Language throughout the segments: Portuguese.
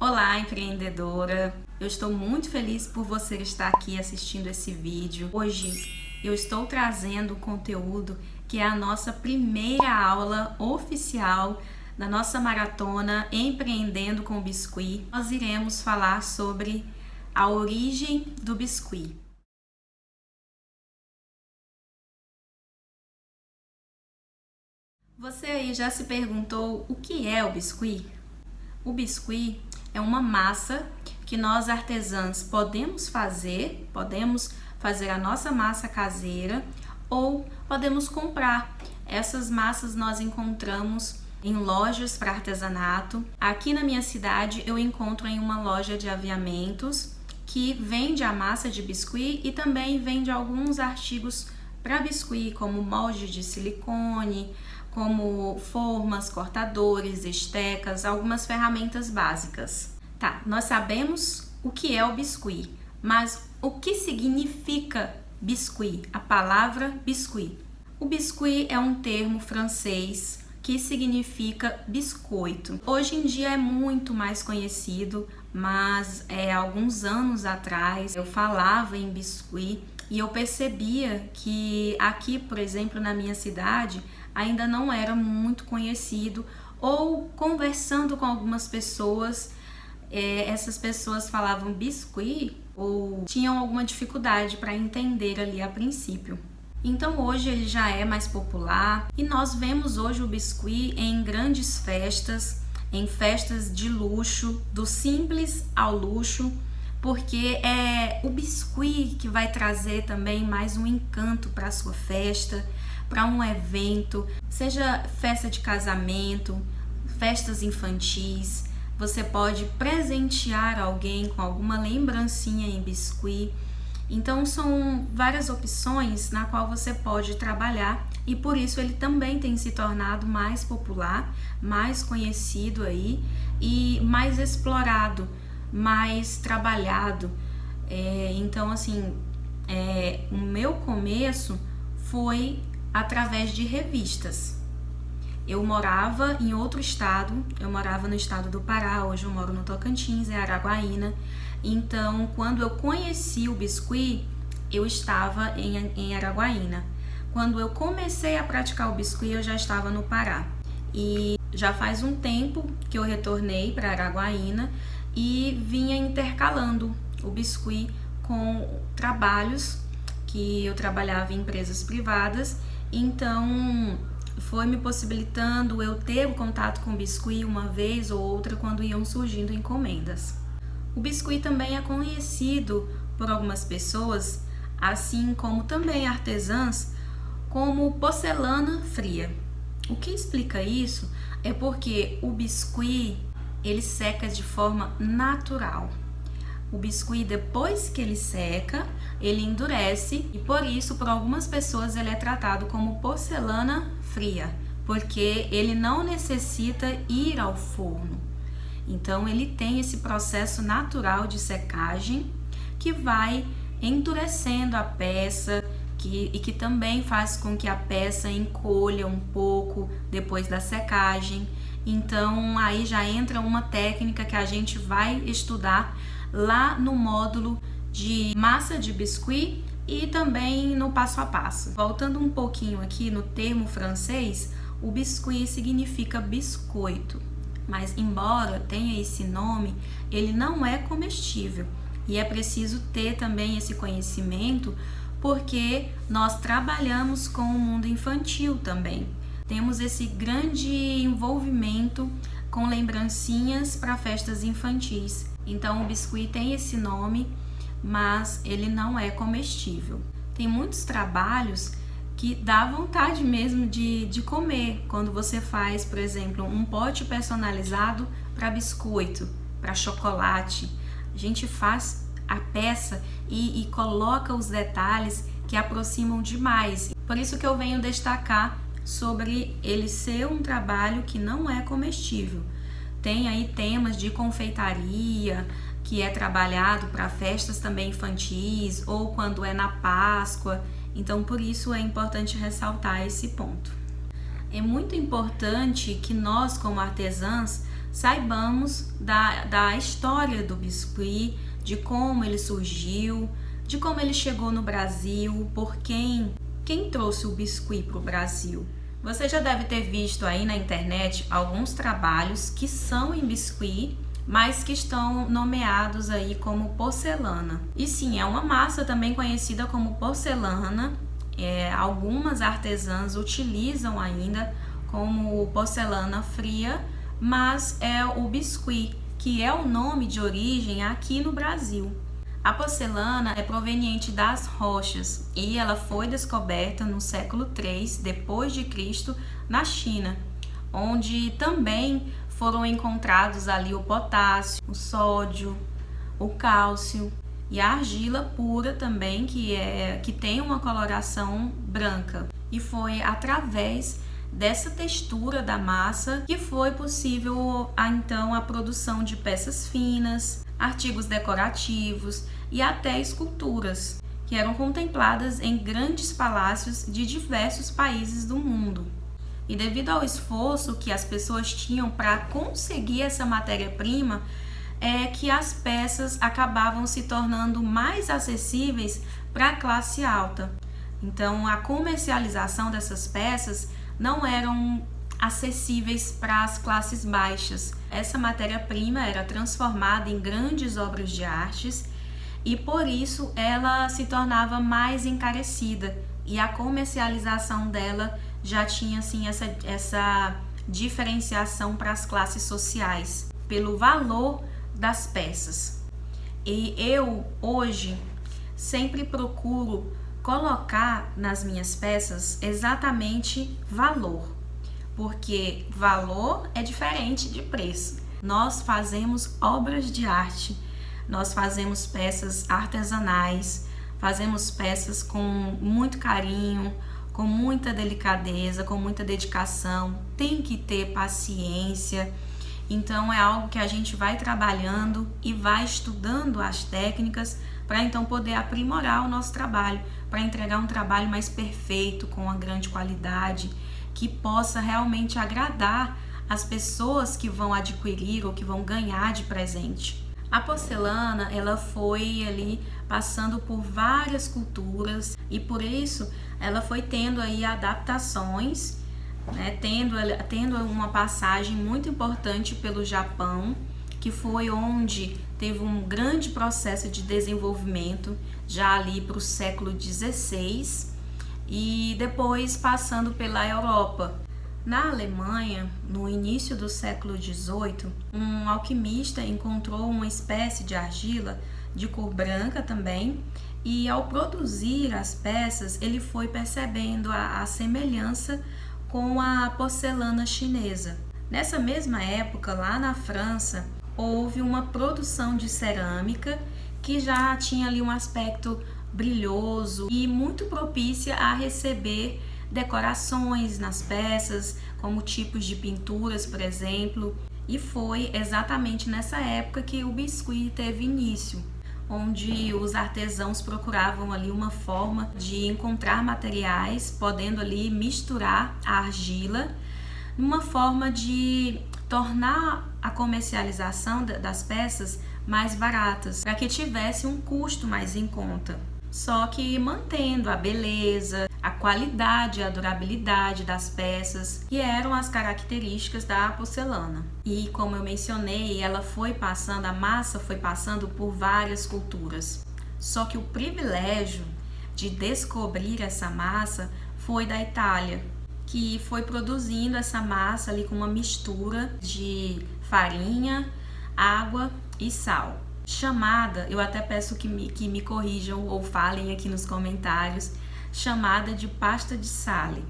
Olá, empreendedora! Eu estou muito feliz por você estar aqui assistindo esse vídeo. Hoje eu estou trazendo um conteúdo que é a nossa primeira aula oficial da nossa maratona Empreendendo com Biscuit. Nós iremos falar sobre a origem do biscuit. Você aí já se perguntou o que é o biscuit? O biscuit é uma massa que nós artesãs podemos fazer a nossa massa caseira ou podemos comprar. Essas massas nós encontramos em lojas para artesanato. Aqui na minha cidade eu encontro em uma loja de aviamentos que vende a massa de biscuit e também vende alguns artigos para biscuit, como molde de silicone, como formas, cortadores, estecas, algumas ferramentas básicas. Tá, nós sabemos o que é o biscuit, mas o que significa biscuit? A palavra biscuit. O biscuit é um termo francês que significa biscoito. Hoje em dia é muito mais conhecido, mas alguns anos atrás eu falava em biscuit e eu percebia que aqui, por exemplo, na minha cidade, ainda não era muito conhecido, ou conversando com algumas pessoas, essas pessoas falavam biscuit ou tinham alguma dificuldade para entender ali a princípio. Então hoje ele já é mais popular e nós vemos hoje o biscuit em grandes festas, em festas de luxo, do simples ao luxo, porque é o biscuit que vai trazer também mais um encanto para a sua festa, para um evento, seja festa de casamento, festas infantis. Você pode presentear alguém com alguma lembrancinha em biscuit. Então são várias opções na qual você pode trabalhar e por isso ele também tem se tornado mais popular, mais conhecido aí e mais explorado, mais trabalhado. Então assim, o meu começo foi através de revistas. Eu morava em outro estado, eu morava no estado do Pará, hoje eu moro no Tocantins, em Araguaína. Então, quando eu conheci o biscuit, eu estava em Araguaína. Quando eu comecei a praticar o biscuit, eu já estava no Pará. E já faz um tempo que eu retornei para Araguaína e vinha intercalando o biscuit com trabalhos que eu trabalhava em empresas privadas. Então foi me possibilitando eu ter o contato com o biscuit uma vez ou outra quando iam surgindo encomendas. O biscuit também é conhecido por algumas pessoas, assim como também artesãs, como porcelana fria. O que explica isso é porque o biscuit ele seca de forma natural. O biscuit, depois que ele seca, ele endurece e por isso, por algumas pessoas, ele é tratado como porcelana fria, porque ele não necessita ir ao forno. Então, ele tem esse processo natural de secagem que vai endurecendo a peça e que também faz com que a peça encolha um pouco depois da secagem. Então, aí já entra uma técnica que a gente vai estudar lá no módulo de massa de biscuit e também no passo a passo. Voltando um pouquinho aqui no termo francês, o biscuit significa biscoito, mas embora tenha esse nome, ele não é comestível e é preciso ter também esse conhecimento porque nós trabalhamos com o mundo infantil também. Temos esse grande envolvimento com lembrancinhas para festas infantis. Então o biscuit tem esse nome, mas ele não é comestível. Tem muitos trabalhos que dá vontade mesmo de comer. Quando você faz, por exemplo, um pote personalizado para biscoito, para chocolate, a gente faz a peça e coloca os detalhes que aproximam demais. Por isso que eu venho destacar sobre ele ser um trabalho que não é comestível. Tem aí temas de confeitaria, que é trabalhado para festas também infantis ou quando é na Páscoa. Então, por isso é importante ressaltar esse ponto. É muito importante que nós, como artesãs, saibamos da história do biscuit, de como ele surgiu, de como ele chegou no Brasil, por quem trouxe o biscuit para o Brasil. Você já deve ter visto aí na internet alguns trabalhos que são em biscuit, mas que estão nomeados aí como porcelana. E sim, é uma massa também conhecida como porcelana. Algumas artesãs utilizam ainda como porcelana fria, mas é o biscuit, que é o nome de origem aqui no Brasil. A porcelana é proveniente das rochas e ela foi descoberta no século III depois de Cristo na China, onde também foram encontrados ali o potássio, o sódio, o cálcio e a argila pura também, que tem uma coloração branca. E foi através dessa textura da massa que foi possível então a produção de peças finas, artigos decorativos e até esculturas, que eram contempladas em grandes palácios de diversos países do mundo. E devido ao esforço que as pessoas tinham para conseguir essa matéria-prima, é que as peças acabavam se tornando mais acessíveis para a classe alta. Então, a comercialização dessas peças não eram acessíveis para as classes baixas. Essa matéria-prima era transformada em grandes obras de artes e por isso ela se tornava mais encarecida, e a comercialização dela já tinha assim essa diferenciação para as classes sociais pelo valor das peças. E eu hoje sempre procuro colocar nas minhas peças exatamente valor, porque valor é diferente de preço. Nós fazemos obras de arte, nós fazemos peças artesanais, fazemos peças com muito carinho, com muita delicadeza, com muita dedicação, tem que ter paciência. Então é algo que a gente vai trabalhando e vai estudando as técnicas para então poder aprimorar o nosso trabalho, para entregar um trabalho mais perfeito, com uma grande qualidade, que possa realmente agradar as pessoas que vão adquirir ou que vão ganhar de presente. A porcelana, ela foi ali passando por várias culturas e por isso ela foi tendo aí adaptações, né, tendo uma passagem muito importante pelo Japão, que foi onde teve um grande processo de desenvolvimento já ali para o século XVI, e depois passando pela Europa. Na Alemanha, no início do século XVIII, um alquimista encontrou uma espécie de argila de cor branca também, e ao produzir as peças ele foi percebendo a semelhança com a porcelana chinesa. Nessa mesma época, lá na França, houve uma produção de cerâmica que já tinha ali um aspecto brilhoso e muito propícia a receber decorações nas peças, como tipos de pinturas, por exemplo. E foi exatamente nessa época que o biscuit teve início, onde os artesãos procuravam ali uma forma de encontrar materiais, podendo ali misturar a argila, uma forma de tornar a comercialização das peças mais baratas, para que tivesse um custo mais em conta, só que mantendo a beleza, a qualidade, a durabilidade das peças, que eram as características da porcelana. E como eu mencionei, a massa foi passando por várias culturas. Só que o privilégio de descobrir essa massa foi da Itália, que foi produzindo essa massa ali com uma mistura de farinha, água e sal. Chamada, eu até peço que me corrijam ou falem aqui nos comentários, chamada de pasta di sale.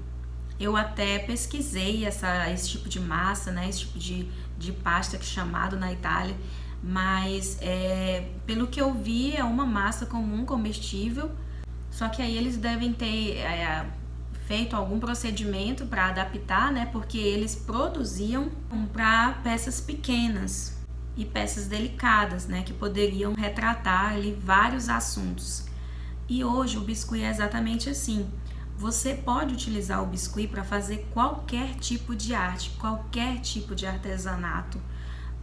Eu até pesquisei esse tipo de massa, né, esse tipo de pasta que é chamado na Itália, mas pelo que eu vi é uma massa comum, comestível, só que aí eles devem ter feito algum procedimento para adaptar, né, porque eles produziam para peças pequenas e peças delicadas, né, que poderiam retratar ali vários assuntos. E hoje o biscuit é exatamente assim. Você pode utilizar o biscuit para fazer qualquer tipo de arte, qualquer tipo de artesanato.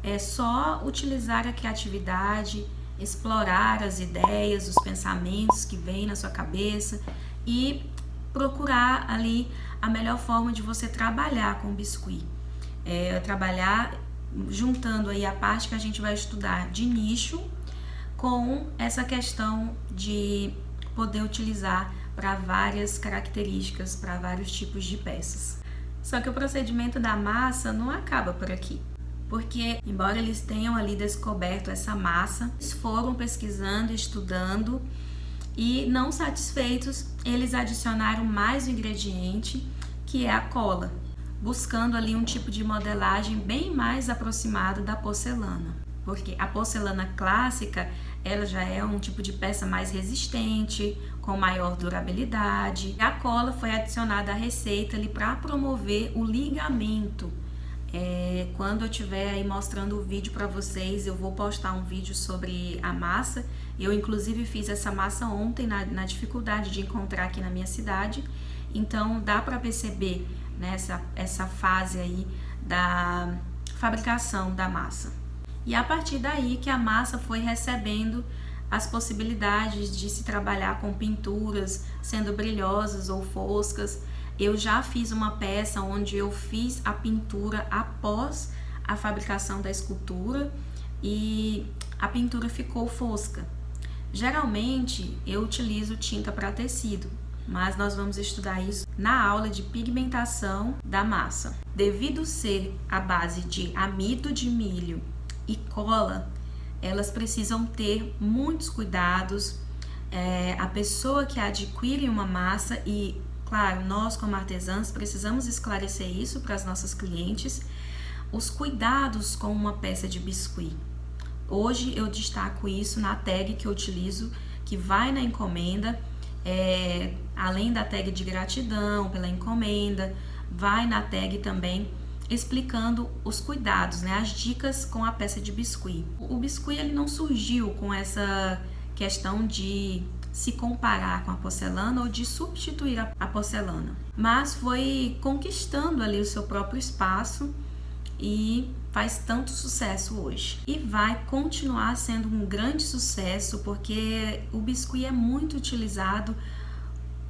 É só utilizar a criatividade, explorar as ideias, os pensamentos que vêm na sua cabeça e procurar ali a melhor forma de você trabalhar com o biscuit. Trabalhar juntando aí a parte que a gente vai estudar de nicho com essa questão de poder utilizar para várias características, para vários tipos de peças. Só que o procedimento da massa não acaba por aqui, porque embora eles tenham ali descoberto essa massa, eles foram pesquisando, estudando e não satisfeitos, eles adicionaram mais um ingrediente, que é a cola, buscando ali um tipo de modelagem bem mais aproximado da porcelana, porque a porcelana clássica ela já é um tipo de peça mais resistente, com maior durabilidade. A cola foi adicionada à receita ali para promover o ligamento. Quando eu estiver aí mostrando o vídeo para vocês, eu vou postar um vídeo sobre a massa. Eu inclusive fiz essa massa ontem na dificuldade de encontrar aqui na minha cidade. Então dá para perceber, né, essa fase aí da fabricação da massa. E a partir daí que a massa foi recebendo as possibilidades de se trabalhar com pinturas, sendo brilhosas ou foscas. Eu já fiz uma peça onde eu fiz a pintura após a fabricação da escultura e a pintura ficou fosca. Geralmente eu utilizo tinta para tecido, mas nós vamos estudar isso na aula de pigmentação da massa. Devido ser a base de amido de milho e cola, elas precisam ter muitos cuidados. A pessoa que adquire uma massa, e claro, nós como artesãs precisamos esclarecer isso para as nossas clientes, os cuidados com uma peça de biscuit. Hoje eu destaco isso na tag que eu utilizo, que vai na encomenda, além da tag de gratidão pela encomenda, vai na tag também explicando os cuidados, né, as dicas com a peça de biscuit. O biscuit ele não surgiu com essa questão de se comparar com a porcelana ou de substituir a porcelana, mas foi conquistando ali o seu próprio espaço e faz tanto sucesso hoje. E vai continuar sendo um grande sucesso porque o biscuit é muito utilizado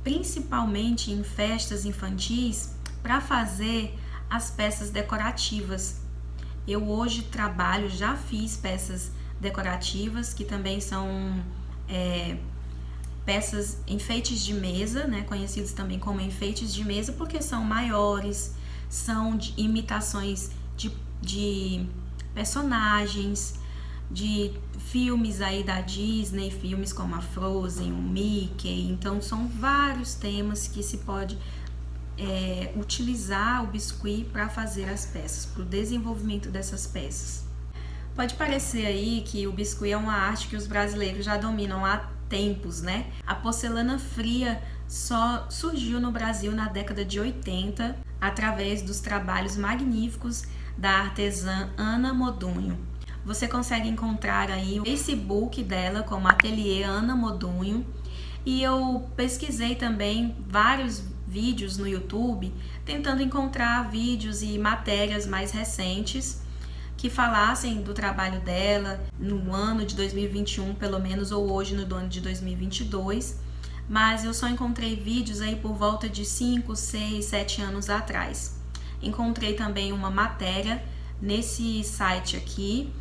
principalmente em festas infantis para fazer as peças decorativas. Eu hoje trabalho, já fiz peças decorativas que também são peças, enfeites de mesa, né, conhecidos também como enfeites de mesa, porque são maiores, são de imitações de personagens, de filmes aí da Disney, filmes como a Frozen, o Mickey. Então são vários temas que se pode utilizar o biscuit para fazer as peças, para o desenvolvimento dessas peças. Pode parecer aí que o biscuit é uma arte que os brasileiros já dominam há tempos, né? A porcelana fria só surgiu no Brasil na década de 80, através dos trabalhos magníficos da artesã Ana Modunho. Você consegue encontrar aí o Facebook dela como Ateliê Ana Modunho, e eu pesquisei também vários vídeos no YouTube, tentando encontrar vídeos e matérias mais recentes que falassem do trabalho dela no ano de 2021, pelo menos, ou hoje no ano de 2022, mas eu só encontrei vídeos aí por volta de 5, 6, 7 anos atrás. Encontrei também uma matéria nesse site aqui,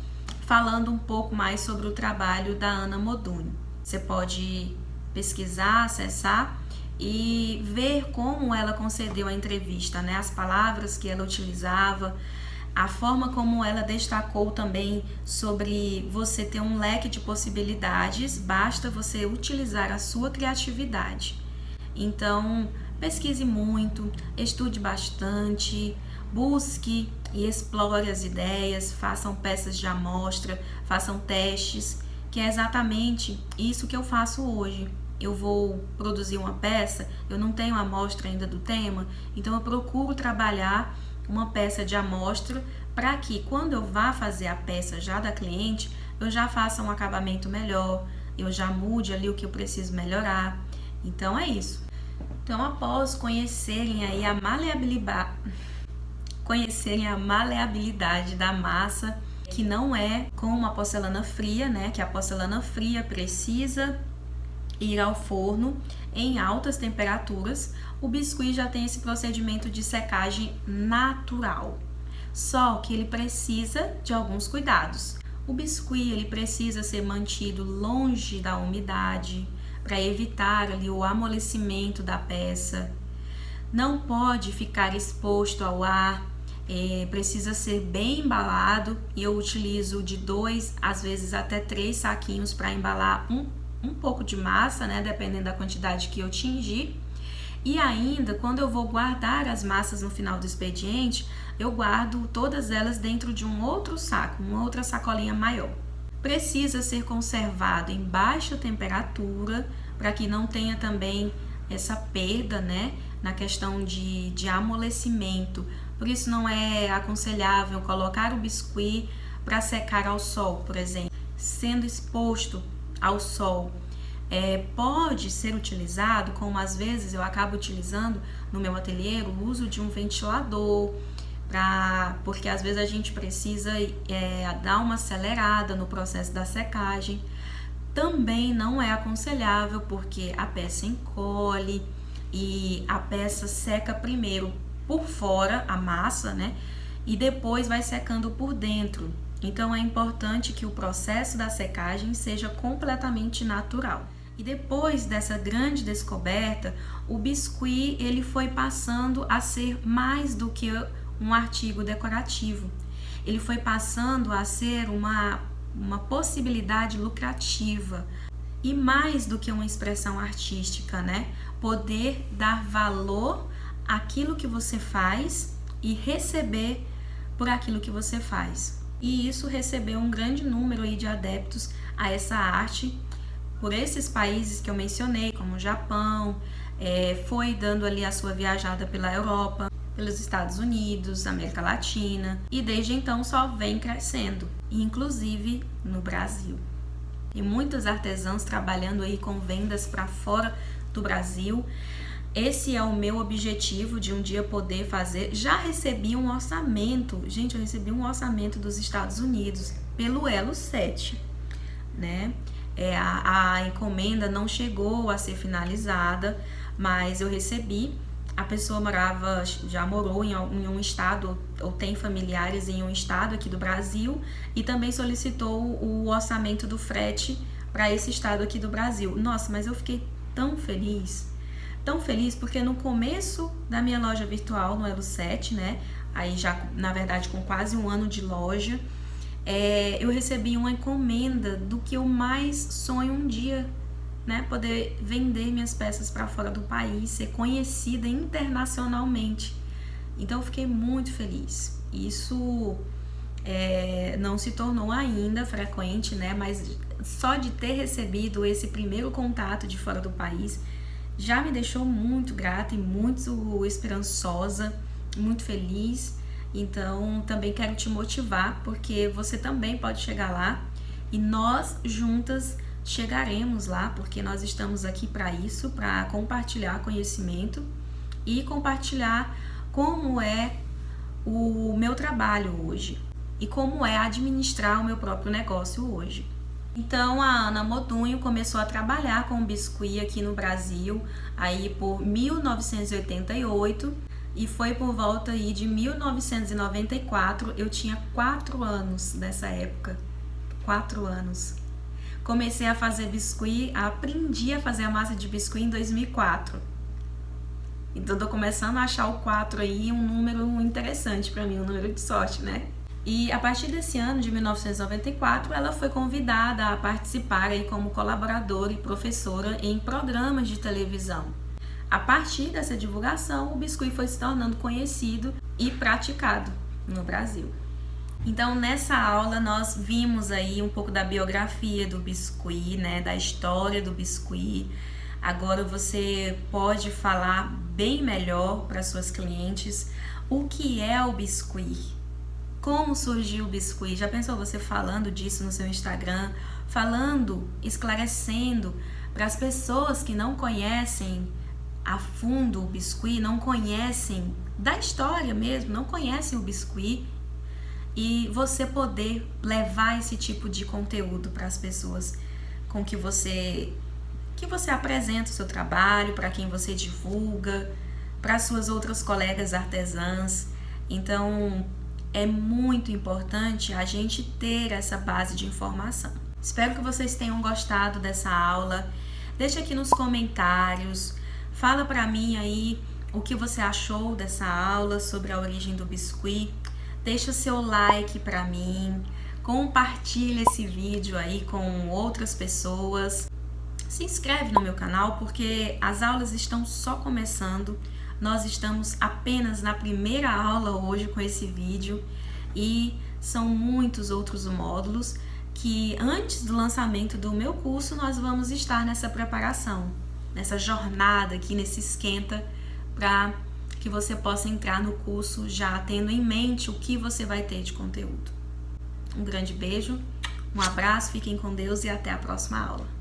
falando um pouco mais sobre o trabalho da Ana Modunho. Você pode pesquisar, acessar e ver como ela concedeu a entrevista, né? As palavras que ela utilizava, a forma como ela destacou também sobre você ter um leque de possibilidades, basta você utilizar a sua criatividade. Então, pesquise muito, estude bastante, busque e explore as ideias, façam peças de amostra, façam testes, que é exatamente isso que eu faço hoje. Eu vou produzir uma peça, eu não tenho amostra ainda do tema, então eu procuro trabalhar uma peça de amostra para que quando eu vá fazer a peça já da cliente, eu já faça um acabamento melhor, eu já mude ali o que eu preciso melhorar. Então é isso. Então, após conhecerem aí a maleabilidade da massa, que não é com uma porcelana fria, né? Que a porcelana fria precisa ir ao forno em altas temperaturas. O biscuit já tem esse procedimento de secagem natural, só que ele precisa de alguns cuidados. O biscuit ele precisa ser mantido longe da umidade para evitar ali o amolecimento da peça. Não pode ficar exposto ao ar, precisa ser bem embalado, e eu utilizo de 2, às vezes até 3 saquinhos para embalar um pouco de massa, né, dependendo da quantidade que eu tingir. E ainda, quando eu vou guardar as massas no final do expediente, eu guardo todas elas dentro de um outro saco, uma outra sacolinha maior. Precisa ser conservado em baixa temperatura, para que não tenha também essa perda, né, na questão de amolecimento. Por isso não é aconselhável colocar o biscuit para secar ao sol, por exemplo. Sendo exposto ao sol, pode ser utilizado, como às vezes eu acabo utilizando no meu ateliê, o uso de um ventilador, porque às vezes a gente precisa dar uma acelerada no processo da secagem. Também não é aconselhável, porque a peça encolhe e a peça seca primeiro por fora, a massa, né? E depois vai secando por dentro. Então é importante que o processo da secagem seja completamente natural. E depois dessa grande descoberta, o biscuit ele foi passando a ser mais do que um artigo decorativo. Ele foi passando a ser uma possibilidade lucrativa e mais do que uma expressão artística, né? Poder dar valor àquilo que você faz e receber por aquilo que você faz. E isso recebeu um grande número aí de adeptos a essa arte por esses países que eu mencionei, como o Japão, foi dando ali a sua viajada pela Europa, pelos Estados Unidos, América Latina, e desde então só vem crescendo, inclusive no Brasil. Tem muitos artesãos trabalhando aí com vendas para fora do Brasil. Esse é o meu objetivo, de um dia poder fazer. Já recebi um orçamento, gente, eu recebi um orçamento dos Estados Unidos pelo Elo 7, né? A encomenda não chegou a ser finalizada, mas eu recebi. A pessoa já morou em um estado, ou tem familiares em um estado aqui do Brasil, e também solicitou o orçamento do frete para esse estado aqui do Brasil. Nossa, mas eu fiquei tão feliz porque no começo da minha loja virtual no Elo 7, né, aí já na verdade com quase um ano de loja, eu recebi uma encomenda do que eu mais sonho um dia, né, poder vender minhas peças para fora do país, ser conhecida internacionalmente. Então eu fiquei muito feliz. Isso não se tornou ainda frequente, né, mas só de ter recebido esse primeiro contato de fora do país já me deixou muito grata e muito esperançosa, muito feliz. Então também quero te motivar, porque você também pode chegar lá e nós juntas chegaremos lá, porque nós estamos aqui para isso, para compartilhar conhecimento e compartilhar como é o meu trabalho hoje e como é administrar o meu próprio negócio hoje. Então a Ana Modunho começou a trabalhar com biscuit aqui no Brasil aí por 1988, e foi por volta aí de 1994, eu tinha 4 anos nessa época, 4 anos. Comecei a fazer biscuit, aprendi a fazer a massa de biscuit em 2004. Então tô começando a achar o 4 aí um número interessante para mim, um número de sorte, né? E a partir desse ano, de 1994, ela foi convidada a participar aí como colaboradora e professora em programas de televisão. A partir dessa divulgação, o biscuit foi se tornando conhecido e praticado no Brasil. Então, nessa aula, nós vimos aí um pouco da biografia do biscuit, né, da história do biscuit. Agora você pode falar bem melhor para suas clientes o que é o biscuit. Como surgiu o biscuit? Já pensou você falando disso no seu Instagram? Falando, esclarecendo para as pessoas que não conhecem a fundo o biscuit, não conhecem da história mesmo, não conhecem o biscuit. e você poder levar esse tipo de conteúdo para as pessoas com que você apresenta o seu trabalho, para quem você divulga, para suas outras colegas artesãs. Então, é muito importante a gente ter essa base de informação. Espero que vocês tenham gostado dessa aula. Deixa aqui nos comentários, fala para mim aí o que você achou dessa aula sobre a origem do biscuit. Deixa seu like para mim, compartilha esse vídeo aí com outras pessoas. Se inscreve no meu canal porque as aulas estão só começando. Nós estamos apenas na primeira aula hoje com esse vídeo e são muitos outros módulos que antes do lançamento do meu curso nós vamos estar nessa preparação, nessa jornada aqui, nesse esquenta, para que você possa entrar no curso já tendo em mente o que você vai ter de conteúdo. Um grande beijo, um abraço, fiquem com Deus e até a próxima aula.